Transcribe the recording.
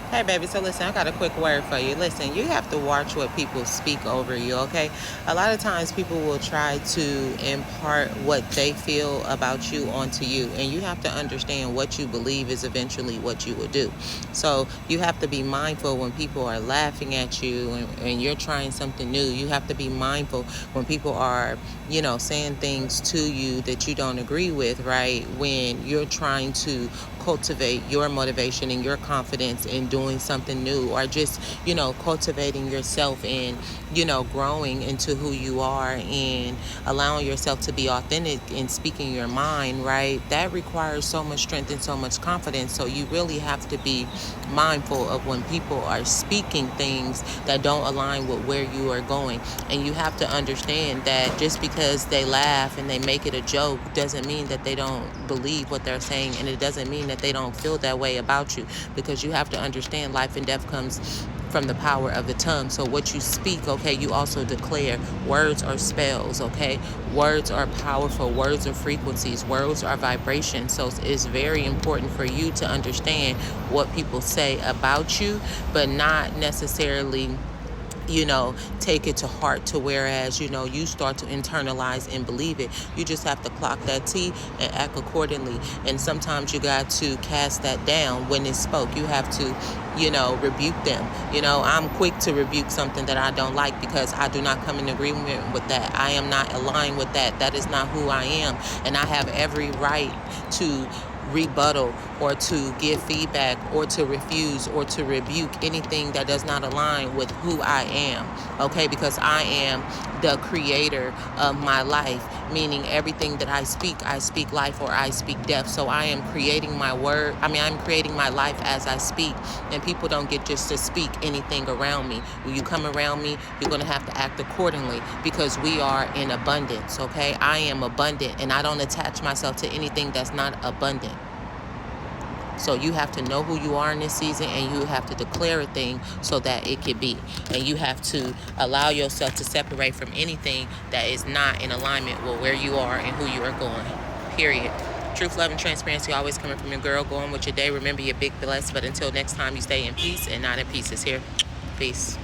Hey, baby, so listen, I got a quick word for you. Listen, you have to watch what people speak over you, okay? A lot of times people will try to impart what they feel about you onto you, and you have to understand what you believe is eventually what you will do. So you have to be mindful when people are laughing at you and you're trying something new. You have to be mindful when people are, saying things to you that you don't agree with, right? When you're trying to cultivate your motivation and your confidence in doing something new, or just cultivating yourself and growing into who you are and allowing yourself to be authentic in speaking your mind, right? That requires so much strength and so much confidence. So you really have to be mindful of when people are speaking things that don't align with where you are going. And you have to understand that just because they laugh and they make it a joke doesn't mean that they don't believe what they're saying, and it doesn't mean that they don't feel that way about you, because you have to understand life and death comes from the power of the tongue. So what you speak, okay, you also declare. Words are spells, okay? Words are powerful. Words are frequencies. Words are vibrations. So it's very important for you to understand what people say about you, but not necessarily take it to heart, to whereas, you start to internalize and believe it. You just have to clock that T and act accordingly. And sometimes you got to cast that down when it's spoke. You have to, rebuke them. I'm quick to rebuke something that I don't like, because I do not come in agreement with that. I am not aligned with that. That is not who I am. And I have every right to rebuttal or to give feedback or to refuse or to rebuke anything that does not align with who I am, okay? Because I am the creator of my life, meaning everything that I speak life or I speak death. So I am creating I'm creating my life as I speak, and people don't get just to speak anything around me. When you come around me, you're going to have to act accordingly, because we are in abundance, okay? I am abundant, and I don't attach myself to anything that's not abundant. So you have to know who you are in this season, and you have to declare a thing so that it can be. And you have to allow yourself to separate from anything that is not in alignment with where you are and who you are going. Period. Truth, love, and transparency always coming from your girl. Going with your day. Remember, you're big blessed. But until next time, you stay in peace and not in pieces. Here. Peace.